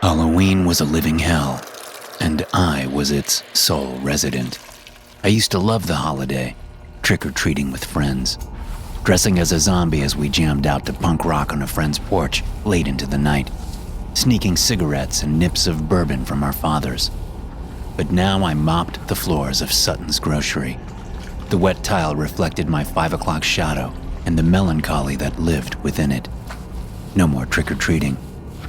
Halloween was a living hell, and I was its sole resident. I used to love the holiday, trick-or-treating with friends, dressing as a zombie as we jammed out to punk rock on a friend's porch late into the night, sneaking cigarettes and nips of bourbon from our fathers. But now I mopped the floors of Sutton's grocery. The wet tile reflected my 5 o'clock shadow and the melancholy that lived within it. No more trick-or-treating,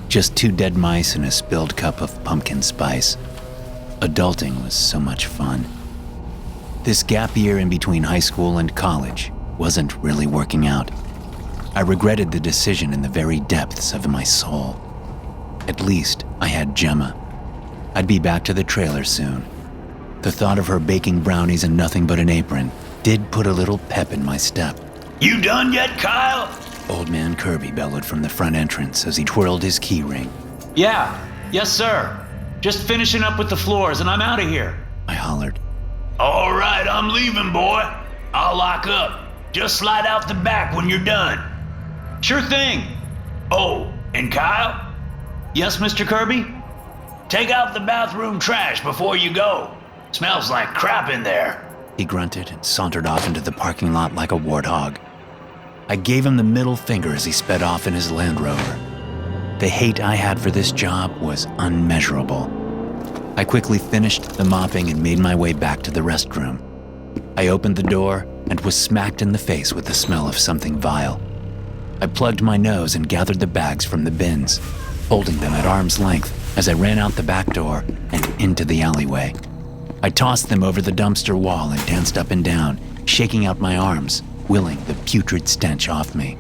just 2 dead mice and a spilled cup of pumpkin spice. Adulting was so much fun. This gap year in between high school and college wasn't really working out. I regretted the decision in the very depths of my soul. At least I had Gemma. I'd be back to the trailer soon. The thought of her baking brownies and nothing but an apron did put a little pep in my step. You done yet, Kyle? Old man Kirby bellowed from the front entrance as he twirled his key ring. Yes, sir. Just finishing up with the floors and I'm out of here. I hollered. All right, I'm leaving, boy. I'll lock up. Just slide out the back when you're done. Sure thing. Oh, and Kyle? Yes, Mr. Kirby? Take out the bathroom trash before you go. Smells like crap in there. He grunted and sauntered off into the parking lot like a warthog. I gave him the middle finger as he sped off in his Land Rover. The hate I had for this job was unmeasurable. I quickly finished the mopping and made my way back to the restroom. I opened the door and was smacked in the face with the smell of something vile. I plugged my nose and gathered the bags from the bins, holding them at arm's length as I ran out the back door and into the alleyway. I tossed them over the dumpster wall and danced up and down, shaking out my arms, willing the putrid stench off me.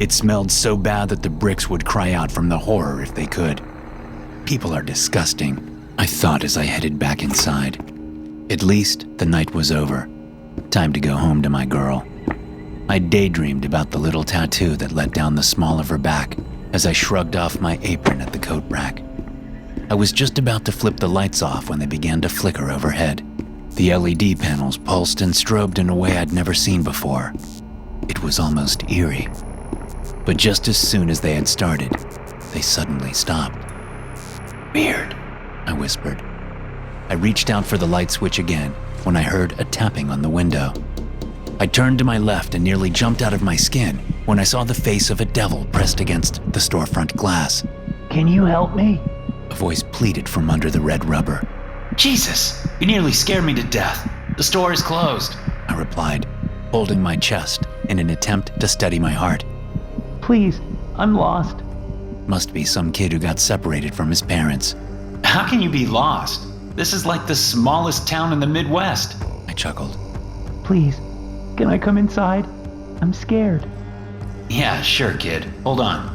It smelled so bad that the bricks would cry out from the horror if they could. People are disgusting, I thought as I headed back inside. At least the night was over. Time to go home to my girl. I daydreamed about the little tattoo that let down the small of her back as I shrugged off my apron at the coat rack. I was just about to flip the lights off when they began to flicker overhead. The LED panels pulsed and strobed in a way I'd never seen before. It was almost eerie. But just as soon as they had started, they suddenly stopped. Weird, I whispered. I reached out for the light switch again when I heard a tapping on the window. I turned to my left and nearly jumped out of my skin when I saw the face of a devil pressed against the storefront glass. Can you help me? A voice pleaded from under the red rubber. Jesus, you nearly scared me to death. The store is closed. I replied, holding my chest in an attempt to steady my heart. Please, I'm lost. Must be some kid who got separated from his parents. How can you be lost? This is like the smallest town in the Midwest. I chuckled. Please, can I come inside? I'm scared. Yeah, sure, kid. Hold on.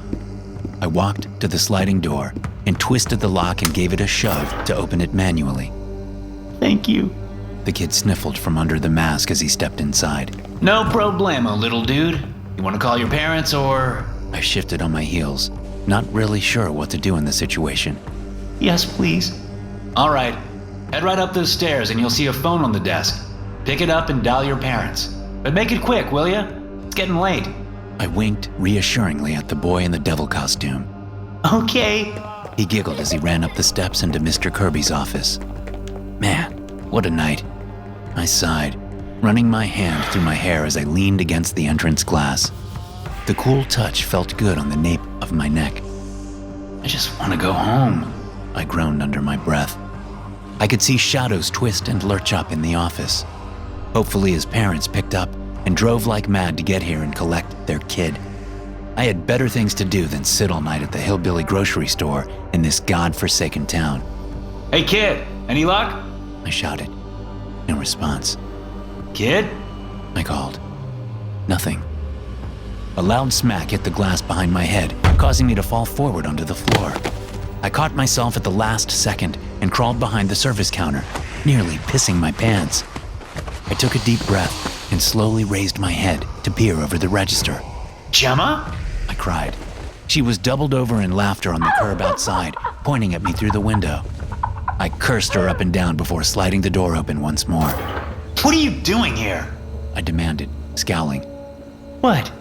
I walked to the sliding door and twisted the lock and gave it a shove to open it manually. Thank you. The kid sniffled from under the mask as he stepped inside. No problemo, little dude. You want to call your parents or... I shifted on my heels, not really sure what to do in the situation. Yes, please. All right. Head right up those stairs and you'll see a phone on the desk. Pick it up and dial your parents. But make it quick, will ya? It's getting late. I winked reassuringly at the boy in the devil costume. Okay. He giggled as he ran up the steps into Mr. Kirby's office. Man, what a night. I sighed, running my hand through my hair as I leaned against the entrance glass. The cool touch felt good on the nape of my neck. I just want to go home, I groaned under my breath. I could see shadows twist and lurch up in the office. Hopefully his parents picked up and drove like mad to get here and collect their kid. I had better things to do than sit all night at the hillbilly grocery store in this god-forsaken town. Hey kid, any luck? I shouted. No response. Kid? I called. Nothing. A loud smack hit the glass behind my head, causing me to fall forward onto the floor. I caught myself at the last second and crawled behind the service counter, nearly pissing my pants. I took a deep breath and slowly raised my head to peer over the register. Gemma? I cried. She was doubled over in laughter on the curb outside, pointing at me through the window. I cursed her up and down before sliding the door open once more. What are you doing here? I demanded, scowling. What?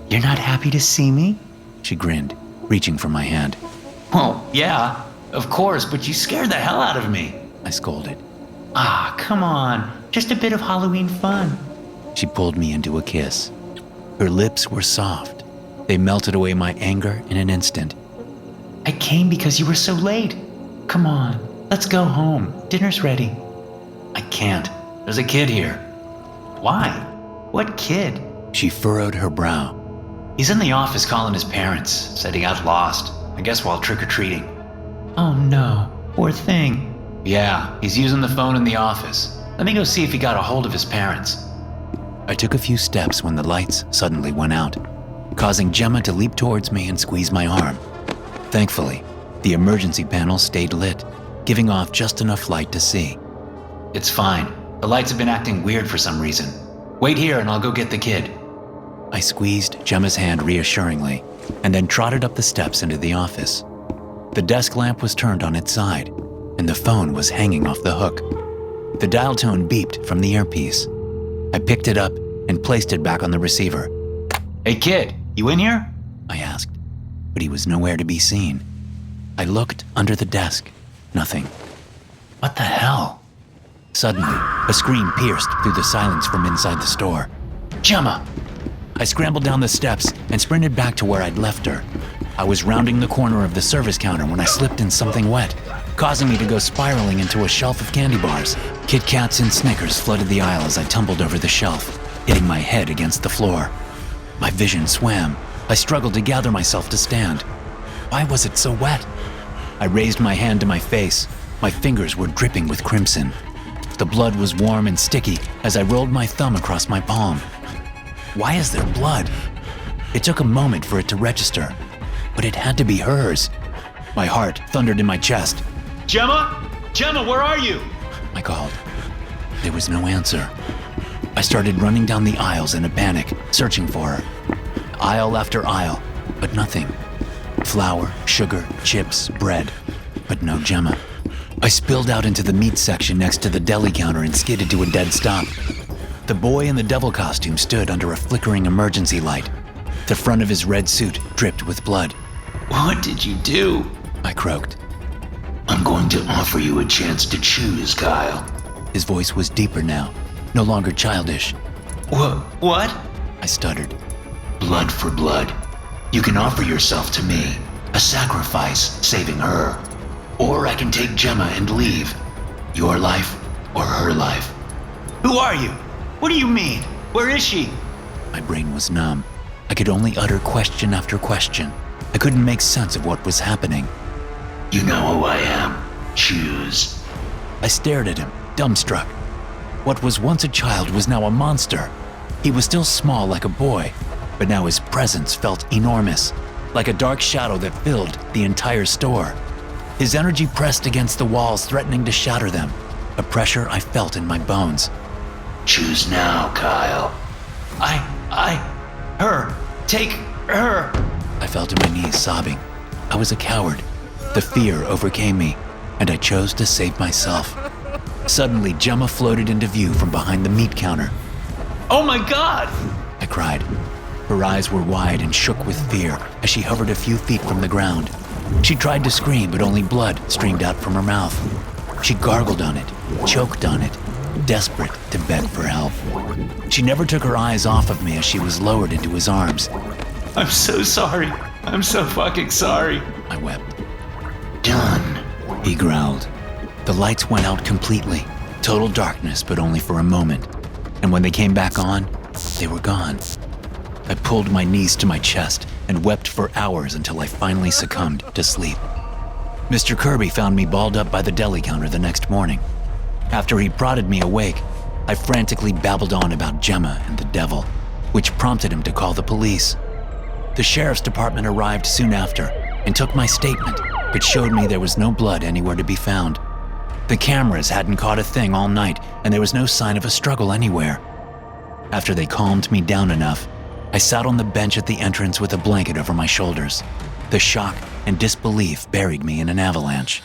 You're not happy to see me? She grinned, reaching for my hand. Well, yeah, of course, but you scared the hell out of me. I scolded. Ah, come on. Just a bit of Halloween fun. She pulled me into a kiss. Her lips were soft. They melted away my anger in an instant. I came because you were so late. Come on, let's go home. Dinner's ready. I can't. There's a kid here. Why? What kid? She furrowed her brow. He's in the office calling his parents. Said he got lost. I guess while trick-or-treating. Oh no, poor thing. Yeah, he's using the phone in the office. Let me go see if he got a hold of his parents. I took a few steps when the lights suddenly went out, causing Gemma to leap towards me and squeeze my arm. Thankfully, the emergency panel stayed lit, giving off just enough light to see. It's fine. The lights have been acting weird for some reason. Wait here and I'll go get the kid. I squeezed Gemma's hand reassuringly and then trotted up the steps into the office. The desk lamp was turned on its side, and the phone was hanging off the hook. The dial tone beeped from the earpiece. I picked it up and placed it back on the receiver. Hey kid, you in here? I asked, but he was nowhere to be seen. I looked under the desk. Nothing. What the hell? Suddenly, a scream pierced through the silence from inside the store. Gemma! I scrambled down the steps and sprinted back to where I'd left her. I was rounding the corner of the service counter when I slipped in something wet, causing me to go spiraling into a shelf of candy bars. Kit Kats and Snickers flooded the aisle as I tumbled over the shelf, hitting my head against the floor. My vision swam. I struggled to gather myself to stand. Why was it so wet? I raised my hand to my face. My fingers were dripping with crimson. The blood was warm and sticky as I rolled my thumb across my palm. Why is there blood? It took a moment for it to register, but it had to be hers. My heart thundered in my chest. Gemma? Gemma, where are you? I called. There was no answer. I started running down the aisles in a panic, searching for her. Aisle after aisle, but nothing. Flour, sugar, chips, bread, but no Gemma. I spilled out into the meat section next to the deli counter and skidded to a dead stop. The boy in the devil costume stood under a flickering emergency light. The front of his red suit dripped with blood. What did you do? I croaked. I'm going to offer you a chance to choose, Kyle. His voice was deeper now, no longer childish. What? I stuttered. Blood for blood. You can offer yourself to me, a sacrifice saving her. Or I can take Gemma and leave. Your life or her life. Who are you? What do you mean? Where is she? My brain was numb. I could only utter question after question. I couldn't make sense of what was happening. You know who I am. Choose. I stared at him, dumbstruck. What was once a child was now a monster. He was still small like a boy, but now his presence felt enormous, like a dark shadow that filled the entire store. His energy pressed against the walls, threatening to shatter them, a pressure I felt in my bones. Choose now, Kyle. Her. Take her. I fell to my knees, sobbing. I was a coward. The fear overcame me, and I chose to save myself. Suddenly, Gemma floated into view from behind the meat counter. Oh my God! I cried. Her eyes were wide and shook with fear as she hovered a few feet from the ground. She tried to scream, but only blood streamed out from her mouth. She gargled on it, choked on it, desperate to beg for help. She never took her eyes off of me as she was lowered into his arms. I'm so sorry. I'm so fucking sorry. I wept. Done, he growled. The lights went out completely. Total darkness, but only for a moment. And when they came back on, they were gone. I pulled my knees to my chest and wept for hours until I finally succumbed to sleep. Mr. Kirby found me balled up by the deli counter the next morning. After he prodded me awake, I frantically babbled on about Gemma and the devil, which prompted him to call the police. The sheriff's department arrived soon after and took my statement, but showed me there was no blood anywhere to be found. The cameras hadn't caught a thing all night, and there was no sign of a struggle anywhere. After they calmed me down enough, I sat on the bench at the entrance with a blanket over my shoulders. The shock and disbelief buried me in an avalanche.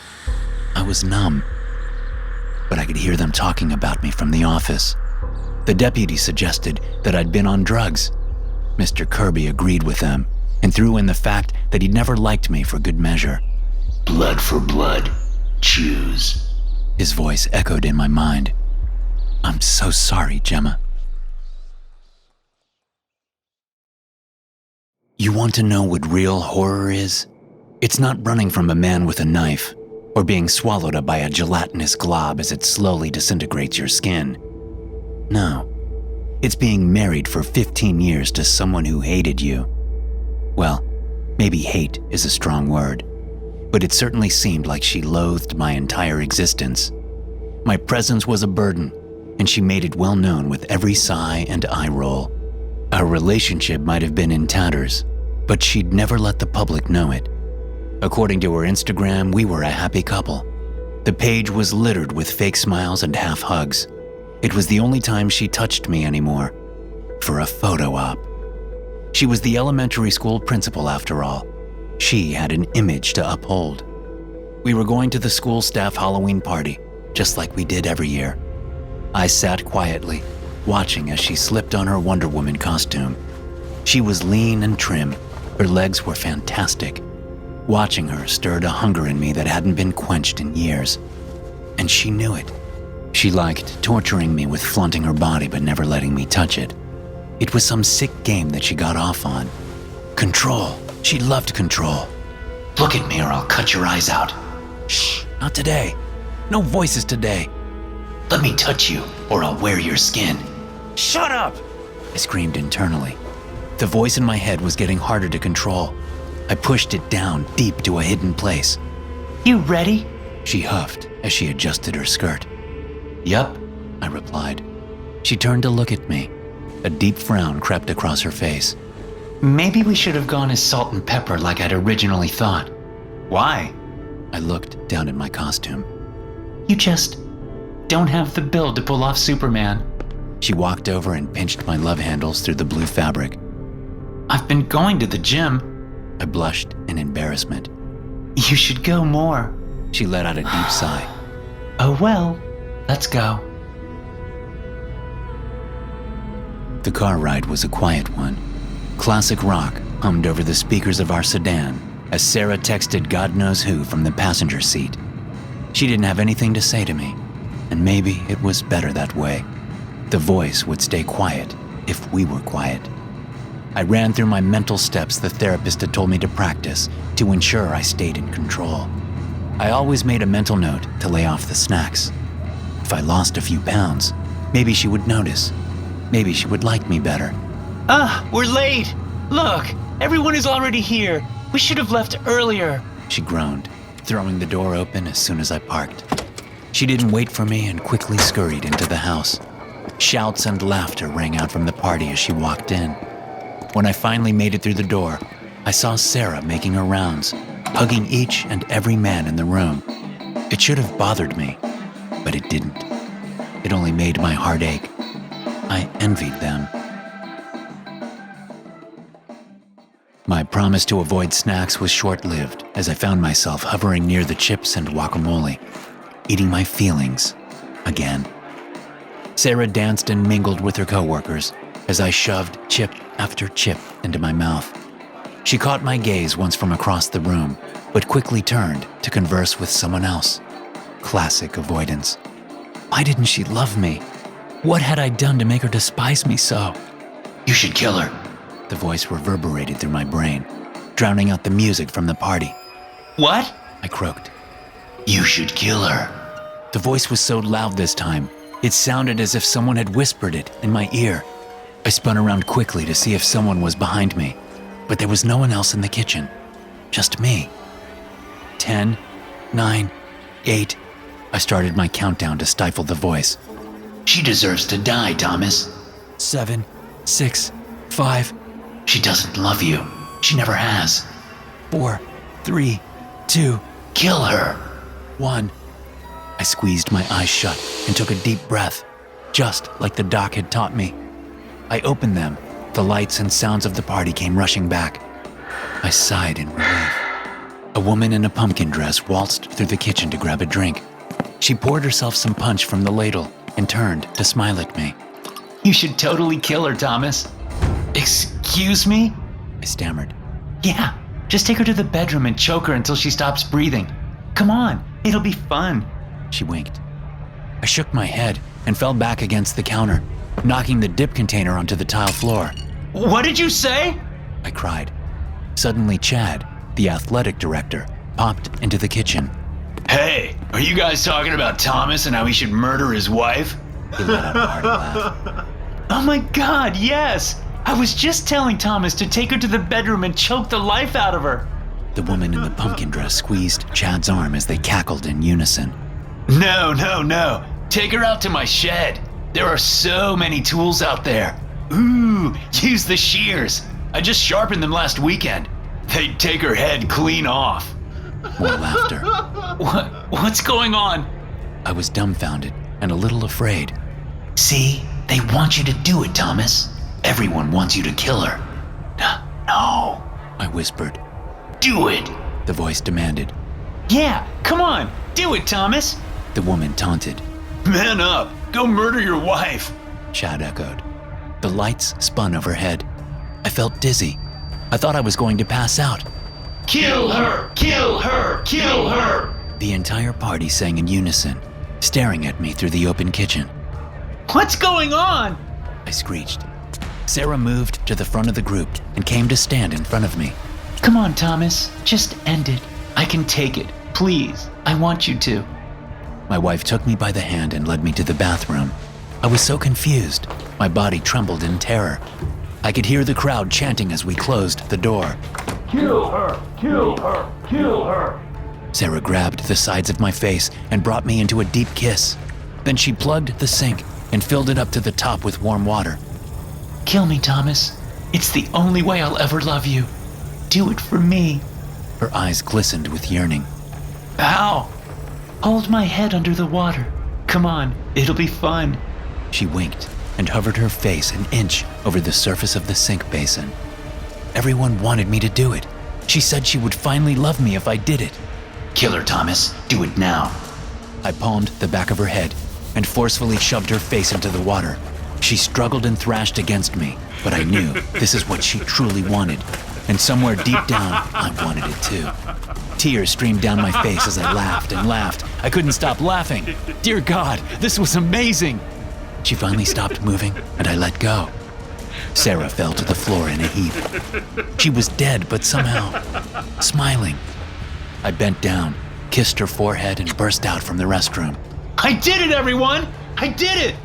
I was numb, but I could hear them talking about me from the office. The deputy suggested that I'd been on drugs. Mr. Kirby agreed with them and threw in the fact that he'd never liked me for good measure. Blood for blood. Choose. His voice echoed in my mind. I'm so sorry, Gemma. You want to know what real horror is? It's not running from a man with a knife, or being swallowed up by a gelatinous glob as it slowly disintegrates your skin. No, it's being married for 15 years to someone who hated you. Well, maybe hate is a strong word, but it certainly seemed like she loathed my entire existence. My presence was a burden, and she made it well known with every sigh and eye roll. Our relationship might have been in tatters, but she'd never let the public know it. According to her Instagram, we were a happy couple. The page was littered with fake smiles and half hugs. It was the only time she touched me anymore, for a photo op. She was the elementary school principal after all. She had an image to uphold. We were going to the school staff Halloween party, just like we did every year. I sat quietly, watching as she slipped on her Wonder Woman costume. She was lean and trim. Her legs were fantastic. Watching her stirred a hunger in me that hadn't been quenched in years. And she knew it. She liked torturing me with flaunting her body but never letting me touch it. It was some sick game that she got off on. Control. She loved control. Look at me or I'll cut your eyes out. Shh, not today. No voices today. Let me touch you or I'll wear your skin. Shut up! I screamed internally. The voice in my head was getting harder to control. I pushed it down deep to a hidden place. You ready? She huffed as she adjusted her skirt. Yup, I replied. She turned to look at me. A deep frown crept across her face. Maybe we should have gone as salt and pepper like I'd originally thought. Why? I looked down at my costume. You just don't have the build to pull off Superman. She walked over and pinched my love handles through the blue fabric. I've been going to the gym. I blushed in embarrassment. You should go more. She let out a deep sigh. Oh well, let's go. The car ride was a quiet one. Classic rock hummed over the speakers of our sedan as Sarah texted God knows who from the passenger seat. She didn't have anything to say to me, and maybe it was better that way. The voice would stay quiet if we were quiet. I ran through my mental steps the therapist had told me to practice to ensure I stayed in control. I always made a mental note to lay off the snacks. If I lost a few pounds, maybe she would notice. Maybe she would like me better. We're late. Look, everyone is already here. We should have left earlier. She groaned, throwing the door open as soon as I parked. She didn't wait for me and quickly scurried into the house. Shouts and laughter rang out from the party as she walked in. When I finally made it through the door, I saw Sarah making her rounds, hugging each and every man in the room. It should have bothered me, but it didn't. It only made my heart ache. I envied them. My promise to avoid snacks was short-lived as I found myself hovering near the chips and guacamole, eating my feelings again. Sarah danced and mingled with her coworkers as I shoved chip after chip into my mouth. She caught my gaze once from across the room, but quickly turned to converse with someone else. Classic avoidance. Why didn't she love me? What had I done to make her despise me so? You should kill her. The voice reverberated through my brain, drowning out the music from the party. What? I croaked. You should kill her. The voice was so loud this time, it sounded as if someone had whispered it in my ear. I spun around quickly to see if someone was behind me, but there was no one else in the kitchen. Just me. 10, 9, 8. I started my countdown to stifle the voice. She deserves to die, Thomas. 7, 6, 5. She doesn't love you. She never has. 4, 3, 2. Kill her. 1. I squeezed my eyes shut and took a deep breath, just like the doc had taught me. I opened them. The lights and sounds of the party came rushing back. I sighed in relief. A woman in a pumpkin dress waltzed through the kitchen to grab a drink. She poured herself some punch from the ladle and turned to smile at me. You should totally kill her, Thomas. Excuse me? I stammered. Yeah, just take her to the bedroom and choke her until she stops breathing. Come on, it'll be fun. She winked. I shook my head and fell back against the counter, knocking the dip container onto the tile floor. What did you say? I cried. Suddenly, Chad, the athletic director, popped into the kitchen. Hey, are you guys talking about Thomas and how he should murder his wife? He let out a hearty laugh. Oh my God, yes! I was just telling Thomas to take her to the bedroom and choke the life out of her. The woman in the pumpkin dress squeezed Chad's arm as they cackled in unison. No. Take her out to my shed. There are so many tools out there. Ooh, use the shears. I just sharpened them last weekend. They'd take her head clean off. More laughter. What's going on? I was dumbfounded and a little afraid. See, they want you to do it, Thomas. Everyone wants you to kill her. No. I whispered. Do it. The voice demanded. Yeah, come on, do it, Thomas. The woman taunted. Man up. Go murder your wife. Chad echoed. The lights spun overhead. I felt dizzy. I thought I was going to pass out. Kill her! Kill her! Kill her! The entire party sang in unison, staring at me through the open kitchen. What's going on? I screeched. Sarah moved to the front of the group and came to stand in front of me. Come on, Thomas, just end it. I can take it. Please, I want you to. My wife took me by the hand and led me to the bathroom. I was so confused. My body trembled in terror. I could hear the crowd chanting as we closed the door. Kill her! Kill her! Kill her! Sarah grabbed the sides of my face and brought me into a deep kiss. Then she plugged the sink and filled it up to the top with warm water. Kill me, Thomas. It's the only way I'll ever love you. Do it for me. Her eyes glistened with yearning. Ow! Hold my head under the water. Come on, it'll be fun. She winked and hovered her face an inch over the surface of the sink basin. Everyone wanted me to do it. She said she would finally love me if I did it. Kill her, Thomas. Do it now. I palmed the back of her head and forcefully shoved her face into the water. She struggled and thrashed against me, but I knew this is what she truly wanted, and somewhere deep down, I wanted it too. Tears streamed down my face as I laughed and laughed. I couldn't stop laughing. Dear God, this was amazing. She finally stopped moving, and I let go. Sarah fell to the floor in a heap. She was dead, but somehow smiling. I bent down, kissed her forehead, and burst out from the restroom. I did it, everyone! I did it!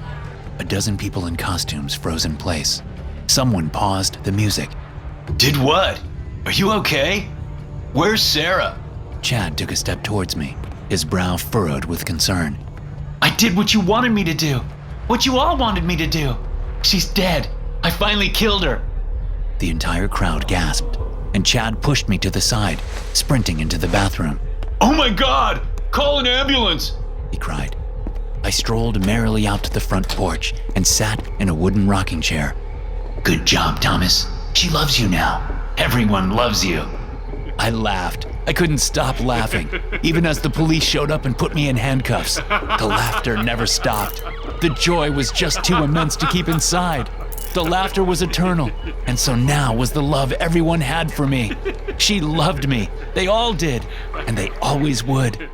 A dozen people in costumes froze in place. Someone paused the music. Did what? Are you okay? Where's Sarah? Chad took a step towards me, his brow furrowed with concern. I did what you wanted me to do. What you all wanted me to do. She's dead. I finally killed her. The entire crowd gasped, and Chad pushed me to the side, sprinting into the bathroom. Oh my God! Call an ambulance! He cried. I strolled merrily out to the front porch and sat in a wooden rocking chair. Good job, Thomas. She loves you now. Everyone loves you. I laughed. I couldn't stop laughing, even as the police showed up and put me in handcuffs. The laughter never stopped. The joy was just too immense to keep inside. The laughter was eternal, and so now was the love everyone had for me. She loved me. They all did, and they always would.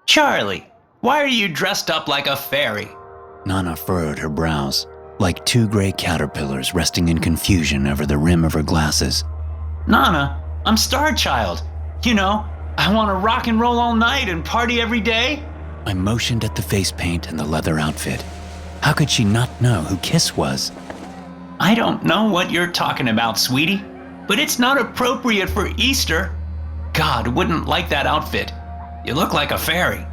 Charlie, why are you dressed up like a fairy? Nana furrowed her brows, like two gray caterpillars resting in confusion over the rim of her glasses. Nana, I'm Star Child. You know, I want to rock and roll all night and party every day. I motioned at the face paint and the leather outfit. How could she not know who Kiss was? I don't know what you're talking about, sweetie, but it's not appropriate for Easter. God wouldn't like that outfit. You look like a fairy.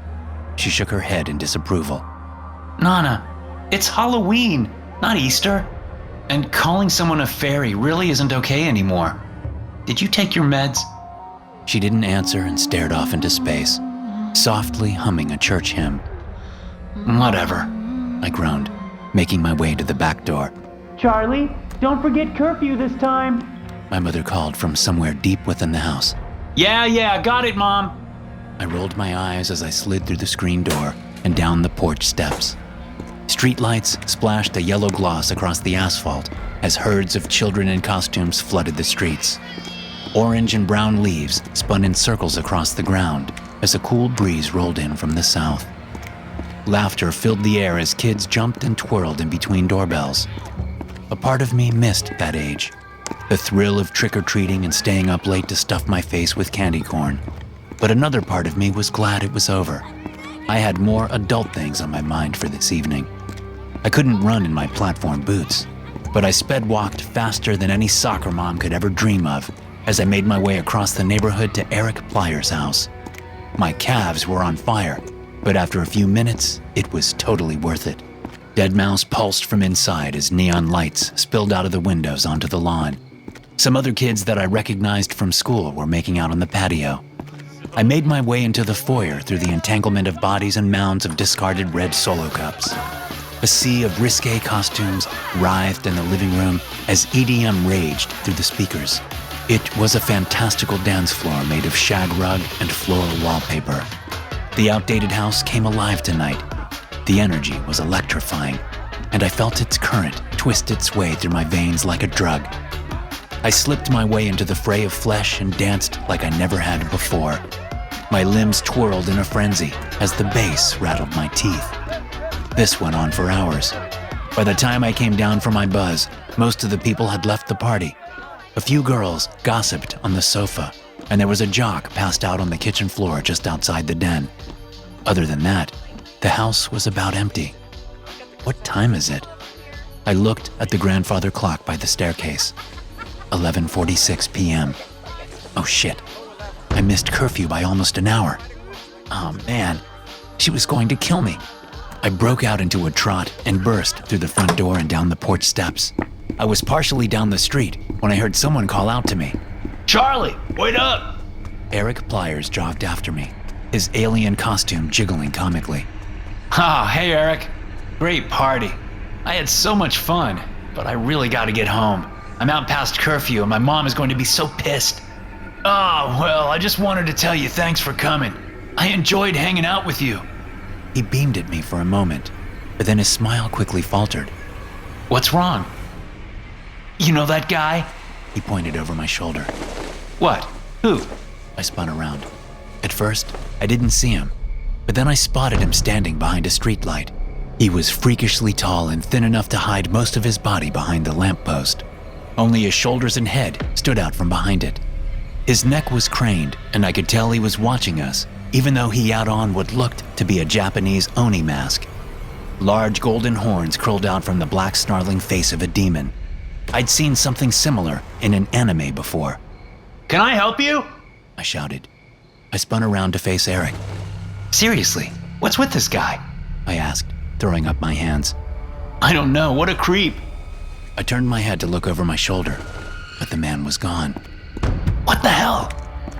She shook her head in disapproval. Nana, it's Halloween, not Easter. And calling someone a fairy really isn't okay anymore. Did you take your meds? She didn't answer and stared off into space, softly humming a church hymn. Whatever. I groaned, making my way to the back door. Charlie, don't forget curfew this time. My mother called from somewhere deep within the house. Yeah, got it, Mom. I rolled my eyes as I slid through the screen door and down the porch steps. Streetlights splashed a yellow gloss across the asphalt as herds of children in costumes flooded the streets. Orange and brown leaves spun in circles across the ground as a cool breeze rolled in from the south. Laughter filled the air as kids jumped and twirled in between doorbells. A part of me missed that age, the thrill of trick-or-treating and staying up late to stuff my face with candy corn. But another part of me was glad it was over. I had more adult things on my mind for this evening. I couldn't run in my platform boots, but I sped-walked faster than any soccer mom could ever dream of as I made my way across the neighborhood to Eric Plyer's house. My calves were on fire, but after a few minutes, it was totally worth it. Deadmau5 pulsed from inside as neon lights spilled out of the windows onto the lawn. Some other kids that I recognized from school were making out on the patio. I made my way into the foyer through the entanglement of bodies and mounds of discarded red Solo cups. A sea of risque costumes writhed in the living room as EDM raged through the speakers. It was a fantastical dance floor made of shag rug and floral wallpaper. The outdated house came alive tonight. The energy was electrifying, and I felt its current twist its way through my veins like a drug. I slipped my way into the fray of flesh and danced like I never had before. My limbs twirled in a frenzy as the bass rattled my teeth. This went on for hours. By the time I came down from my buzz, most of the people had left the party. A few girls gossiped on the sofa, and there was a jock passed out on the kitchen floor just outside the den. Other than that, the house was about empty. What time is it? I looked at the grandfather clock by the staircase. 11:46 p.m. Oh shit, I missed curfew by almost an hour. Oh man, she was going to kill me. I broke out into a trot and burst through the front door and down the porch steps. I was partially down the street when I heard someone call out to me. Charlie, wait up! Eric Plyers jogged after me, his alien costume jiggling comically. Ah, hey Eric. Great party. I had so much fun, but I really gotta get home. I'm out past curfew and my mom is going to be so pissed. Oh, well, I just wanted to tell you thanks for coming. I enjoyed hanging out with you. He beamed at me for a moment, but then his smile quickly faltered. What's wrong? You know that guy? He pointed over my shoulder. What? Who? I spun around. At first, I didn't see him, but then I spotted him standing behind a streetlight. He was freakishly tall and thin enough to hide most of his body behind the lamppost. Only his shoulders and head stood out from behind it. His neck was craned, and I could tell he was watching us, even though he had on what looked to be a Japanese Oni mask. Large golden horns curled out from the black snarling face of a demon. I'd seen something similar in an anime before. Can I help you? I shouted. I spun around to face Eric. Seriously, what's with this guy? I asked, throwing up my hands. I don't know, what a creep. I turned my head to look over my shoulder, but the man was gone. What the hell?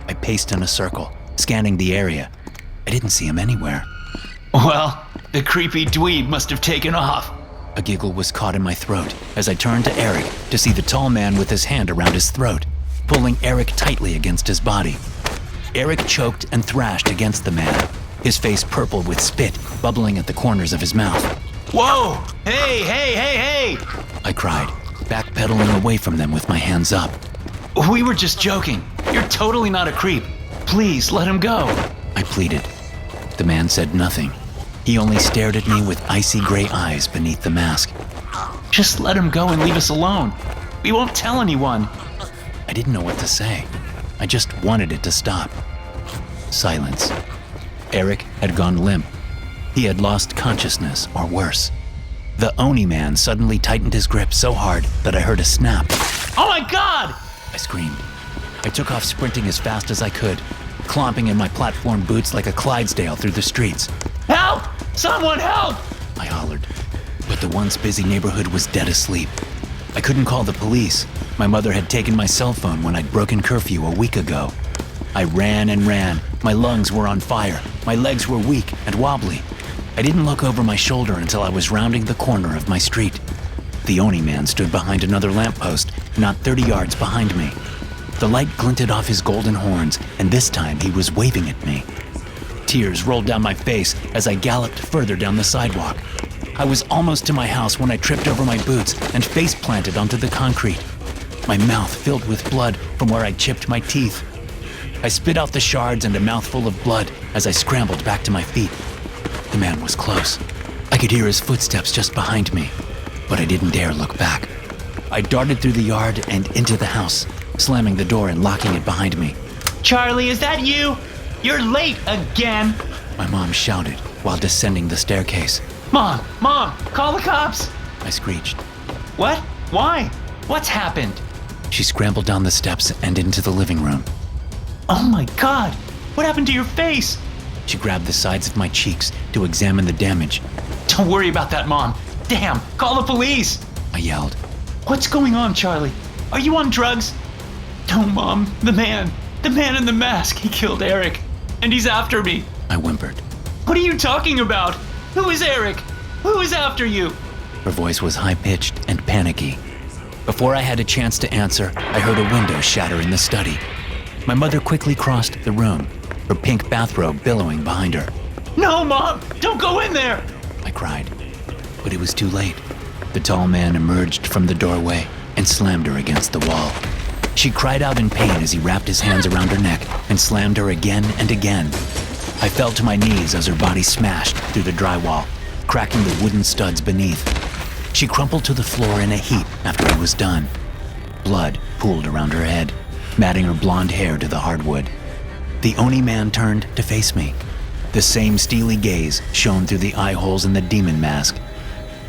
I paced in a circle, scanning the area. I didn't see him anywhere. Well, the creepy dweeb must have taken off. A giggle was caught in my throat as I turned to Eric to see the tall man with his hand around his throat, pulling Eric tightly against his body. Eric choked and thrashed against the man, his face purple with spit bubbling at the corners of his mouth. Whoa! Hey! I cried, backpedaling away from them with my hands up. We were just joking. You're totally not a creep. Please, let him go. I pleaded. The man said nothing. He only stared at me with icy gray eyes beneath the mask. Just let him go and leave us alone. We won't tell anyone. I didn't know what to say. I just wanted it to stop. Silence. Eric had gone limp. He had lost consciousness, or worse. The Oni man suddenly tightened his grip so hard that I heard a snap. Oh my God! I screamed. I took off sprinting as fast as I could, clomping in my platform boots like a Clydesdale through the streets. Help! Someone help! I hollered, but the once busy neighborhood was dead asleep. I couldn't call the police. My mother had taken my cell phone when I'd broken curfew a week ago. I ran and ran. My lungs were on fire. My legs were weak and wobbly. I didn't look over my shoulder until I was rounding the corner of my street. The Oni man stood behind another lamppost, not 30 yards behind me. The light glinted off his golden horns, and this time he was waving at me. Tears rolled down my face as I galloped further down the sidewalk. I was almost to my house when I tripped over my boots and face planted onto the concrete. my mouth filled with blood from where I'd chipped my teeth. I spit out the shards and a mouthful of blood as I scrambled back to my feet. The man was close. I could hear his footsteps just behind me, but I didn't dare look back. I darted through the yard and into the house, slamming the door and locking it behind me. Charlie, is that you? You're late again. My mom shouted while descending the staircase. Mom, call the cops. I screeched. What? Why? What's happened? She scrambled down the steps and into the living room. Oh my God, what happened to your face? She grabbed the sides of my cheeks to examine the damage. Don't worry about that, Mom. Damn, call the police. I yelled. What's going on, Charlie? Are you on drugs? No, Mom, the man in the mask, he killed Eric, and he's after me. I whimpered. What are you talking about? Who is Eric? Who is after you? Her voice was high-pitched and panicky. Before I had a chance to answer, I heard a window shatter in the study. My mother quickly crossed the room, her pink bathrobe billowing behind her. No, Mom, don't go in there! I cried, but it was too late. The tall man emerged from the doorway and slammed her against the wall. She cried out in pain as he wrapped his hands around her neck and slammed her again and again. I fell to my knees as her body smashed through the drywall, cracking the wooden studs beneath. She crumpled to the floor in a heap after he was done. Blood pooled around her head, matting her blonde hair to the hardwood. The Oni man turned to face me. The same steely gaze shone through the eye holes in the demon mask.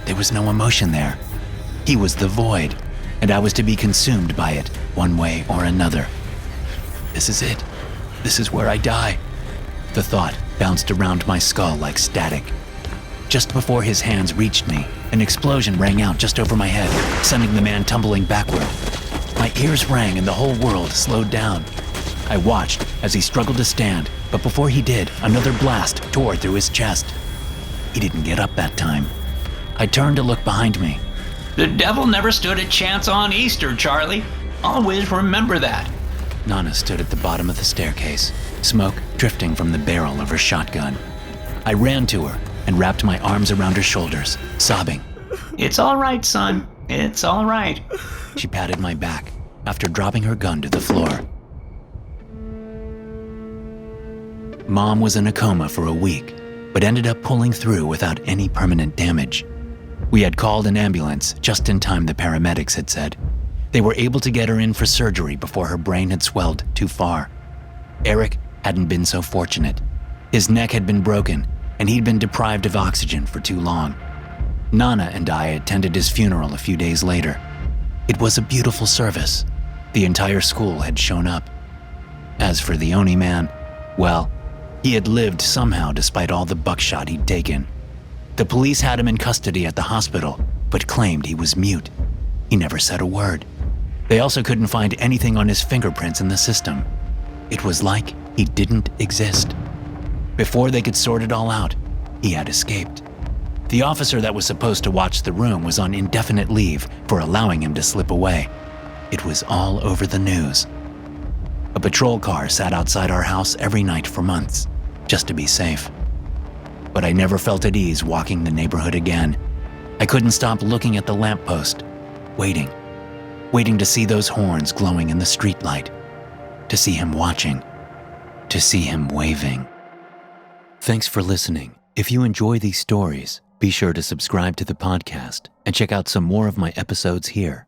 There was no emotion there. He was the void, and I was to be consumed by it, one way or another. This is it. This is where I die. The thought bounced around my skull like static. Just before his hands reached me, an explosion rang out just over my head, sending the man tumbling backward. My ears rang and the whole world slowed down. I watched as he struggled to stand, but before he did, another blast tore through his chest. He didn't get up that time. I turned to look behind me. The devil never stood a chance on Easter, Charlie. Always remember that. Nana stood at the bottom of the staircase, smoke drifting from the barrel of her shotgun. I ran to her and wrapped my arms around her shoulders, sobbing. It's all right, son. It's all right. She patted my back after dropping her gun to the floor. Mom was in a coma for a week, but ended up pulling through without any permanent damage. We had called an ambulance just in time, the paramedics had said. They were able to get her in for surgery before her brain had swelled too far. Eric hadn't been so fortunate. His neck had been broken, and he'd been deprived of oxygen for too long. Nana and I attended his funeral a few days later. It was a beautiful service. The entire school had shown up. As for the Oni man, well, he had lived somehow despite all the buckshot he'd taken. The police had him in custody at the hospital, but claimed he was mute. He never said a word. They also couldn't find anything on his fingerprints in the system. It was like he didn't exist. Before they could sort it all out, he had escaped. The officer that was supposed to watch the room was on indefinite leave for allowing him to slip away. It was all over the news. A patrol car sat outside our house every night for months, just to be safe. But I never felt at ease walking the neighborhood again. I couldn't stop looking at the lamppost, waiting to see those horns glowing in the streetlight, to see him watching, to see him waving. Thanks for listening. If you enjoy these stories, be sure to subscribe to the podcast and check out some more of my episodes here.